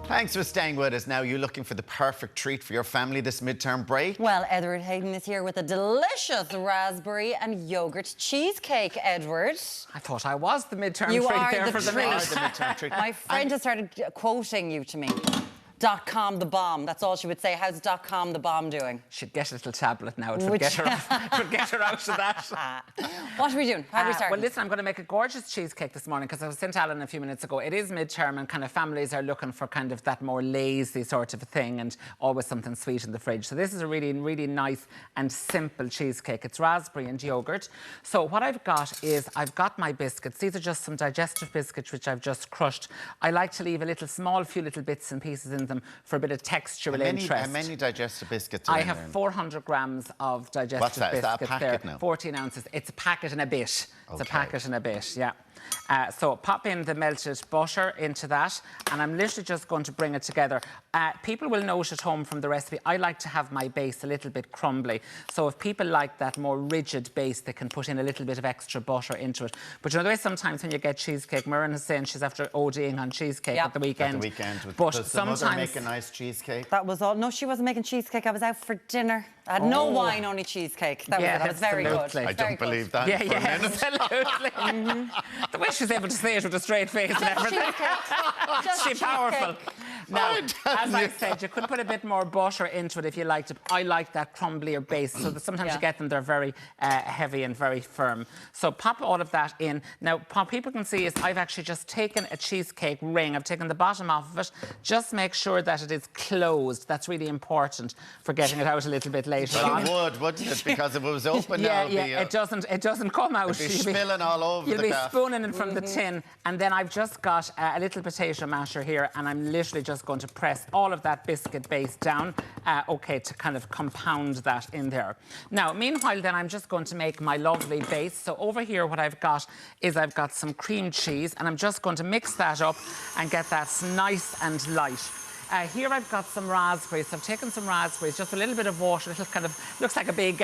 Thanks for staying with us. Now, you're looking for the perfect treat for your family this midterm break? Well, Edward Hayden is here with a delicious raspberry and yoghurt cheesecake, Edward. I thought I was the midterm You treat are there the for the treat. minute. The midterm treat. My friend has started quoting you to me. .com the bomb. That's all she would say. How's .com the bomb doing? She'd get a little tablet now. It would get her out of that. What are we doing? How are we starting? Well, listen, I'm going to make a gorgeous cheesecake this morning because I was saying to Alan a few minutes ago, it is midterm and kind of families are looking for kind of that more lazy sort of thing and always something sweet in the fridge. So this is a really, really nice and simple cheesecake. It's raspberry and yogurt. So what I've got is I've got my biscuits. These are just some digestive biscuits which I've just crushed. I like to leave a few little bits and pieces in them for a bit of textural interest. How many digestive biscuits are I in have there? 400 grams of digestive What's that? biscuits. Is that a packet there. now? 14 ounces. It's a packet and a bit. It's Okay. a packet and a bit, yeah. So pop in the melted butter into that, and I'm literally just going to bring it together. People will note at home from the recipe, I like to have my base a little bit crumbly. So if people like that more rigid base, they can put in a little bit of extra butter into it. But you know, the way sometimes when you get cheesecake, Myrren is saying she's after ODing on cheesecake at the weekend. At the weekend. But does sometimes... the mother make a nice cheesecake? That was all. No, she wasn't making cheesecake. I was out for dinner. I had no wine, only cheesecake. That was it. That was very good. Absolutely. I don't believe that. Yeah, for a yeah, minute. absolutely. The way she's able to say it with a straight face and everything. She's powerful. Now, as I said, you could put a bit more butter into it if you liked it. I like that crumblier base, so that sometimes you get them, they're very heavy and very firm. So pop all of that in. Now, what people can see is I've actually just taken a cheesecake ring. I've taken the bottom off of it. Just make sure that it is closed. That's really important for getting it out a little bit later on. It would, wouldn't it? Because if it was open now, it doesn't come out. It'd be spilling all over You'll the be gaff. spooning it from the tin. And then I've just got a little potato masher here, and I'm literally just going to press all of that biscuit base down, to kind of compound that in there. Now, meanwhile, then I'm just going to make my lovely base. So over here, what I've got is I've got some cream cheese, and I'm just going to mix that up and get that nice and light. Here I've got some raspberries. So I've taken some raspberries, just a little bit of water, little kind of, looks like a big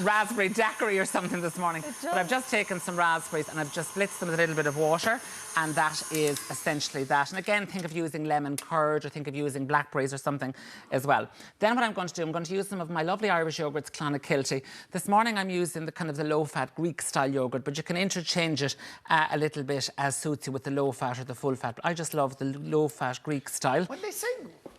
raspberry daiquiri or something this morning. But I've just taken some raspberries and I've just blitzed them with a little bit of water, and that is essentially that. And again, think of using lemon curd or think of using blackberries or something as well. Then what I'm going to do, I'm going to use some of my lovely Irish yogurts, Clonakilty. This morning I'm using the kind of the low-fat Greek-style yogurt, but you can interchange it a little bit as suits you with the low-fat or the full-fat. But I just love the low-fat Greek-style. When they say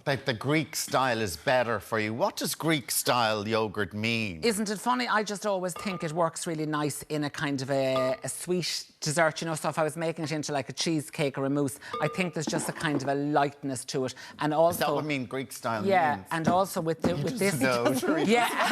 that the Greek style is better for you, what does Greek style yogurt mean? Isn't it funny? I just always think it works really nice in a kind of a sweet dessert, you know. So if I was making it into like a cheesecake or a mousse, I think there's just a kind of a lightness to it. And also, is that what Greek style means? Yeah, and also with this. Yeah.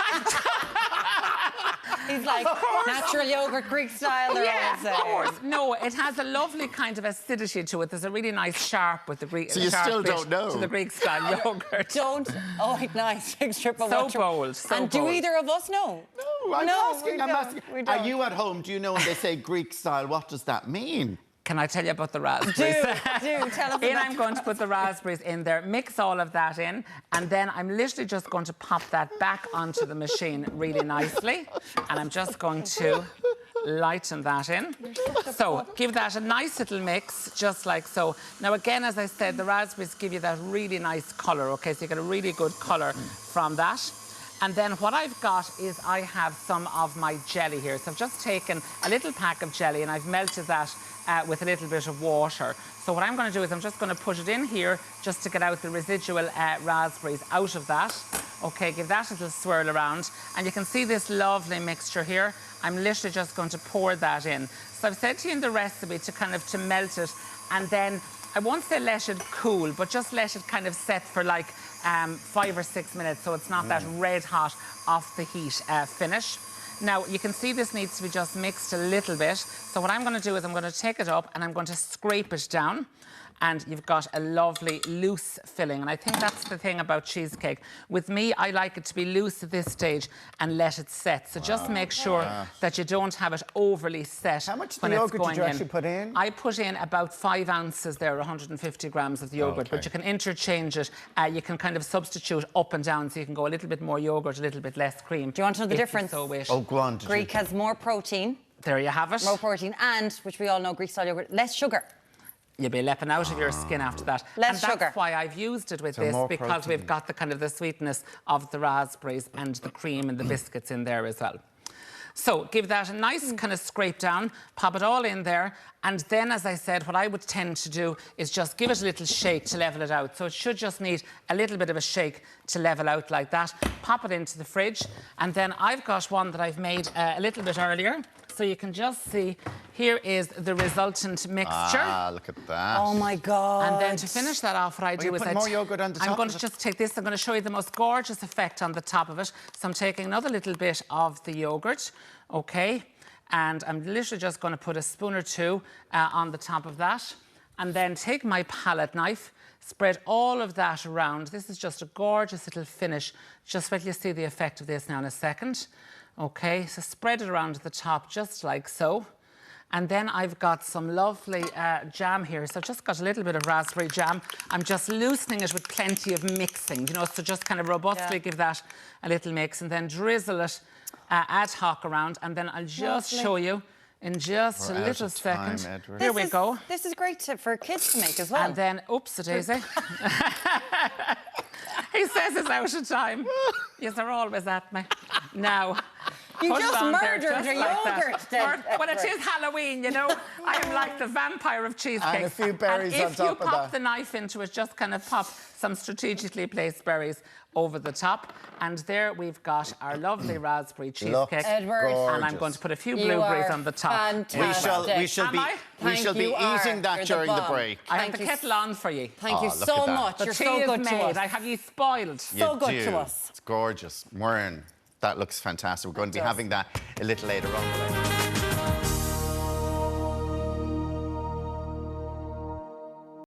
He's like, natural yogurt, Greek style. Yeah, of course. No, it has a lovely kind of acidity to it. There's a really nice sharp with the Greek. So you still don't know? To the Greek style yogurt. Oh, nice. Big strip of water. So bold. And do either of us know? No, I'm asking. Are you at home? Do you know when they say Greek style, what does that mean? Can I tell you about the raspberries? Do tell us. I'm going to put the raspberries in there, mix all of that in, and then I'm literally just going to pop that back onto the machine really nicely, and I'm just going to lighten that in. So give that a nice little mix, just like so. Now again, as I said, the raspberries give you that really nice colour, okay? So you get a really good colour from that. And then what I've got is I have some of my jelly here. So I've just taken a little pack of jelly and I've melted that with a little bit of water. So what I'm going to do is I'm just going to put it in here just to get out the residual raspberries out of that. Okay, give that a little swirl around. And you can see this lovely mixture here. I'm literally just going to pour that in. So I've said to you in the recipe to melt it, and then I won't say let it cool, but just let it kind of set for like 5 or 6 minutes, so it's not that red hot off the heat finish. Now, you can see this needs to be just mixed a little bit. So what I'm going to do is I'm going to take it up and I'm going to scrape it down. And you've got a lovely loose filling. And I think that's the thing about cheesecake. With me, I like it to be loose at this stage and let it set. So just make sure that you don't have it overly set. How much yogurt did you actually put in? I put in about 5 ounces there, 150 grams of the yogurt. But you can interchange it. You can kind of substitute up and down, so you can go a little bit more yogurt, a little bit less cream. Do you want to know the difference? So wish. Oh, go on. Greek has more protein. There you have it. More protein and, which we all know, Greek style yogurt, less sugar. You'll be lepping out of your skin after that. Less and sugar. That's why I've used it with So this, more because protein. we've got the kind of the sweetness of the raspberries and the cream and the biscuits in there as well. So give that a nice kind of scrape down, pop it all in there, and then, as I said, what I would tend to do is just give it a little shake to level it out. So it should just need a little bit of a shake to level out like that. Pop it into the fridge, and then I've got one that I've made a little bit earlier. So you can just see, here is the resultant mixture. Ah, look at that. Oh my God. And then to finish that off, what I do you is put more yogurt on the top I'm going of to it? just take this. I'm going to show you the most gorgeous effect on the top of it. So I'm taking another little bit of the yogurt, okay, and I'm literally just going to put a spoon or two on the top of that, and then take my palette knife, spread all of that around. This is just a gorgeous little finish. Just wait till you see the effect of this now in a second. Okay, so spread it around the top just like so. And then I've got some lovely jam here. So I've just got a little bit of raspberry jam. I'm just loosening it with plenty of mixing, you know, so just kind of robustly give that a little mix and then drizzle it ad hoc around. And then I'll just show you in just We're a out little of time, second. Edward. Here we go. This is great for kids to make as well. And then, oops-a-daisy. He says it's out of time. Yes, they're always at me. Now, You put it just on there, murdered just your like that. yogurt then, Well, it is Halloween, you know. I am like the vampire of cheesecake. And a few berries on top of If you pop that. the knife into it, just kind of pop some strategically placed berries over the top. And there we've got our lovely raspberry cheesecake. Edward. And I'm going to put a few You blueberries are on the top. fantastic. We shall Am be, I? we Thank shall be you are. eating that You're during the bomb. break. I have Thank the you kettle on for you. Thank you Oh, look so at that. much. The You're tea so is good to made. us. I have you spoiled. So You good do. to us. It's gorgeous. That looks fantastic. We're going to be having that a little later on.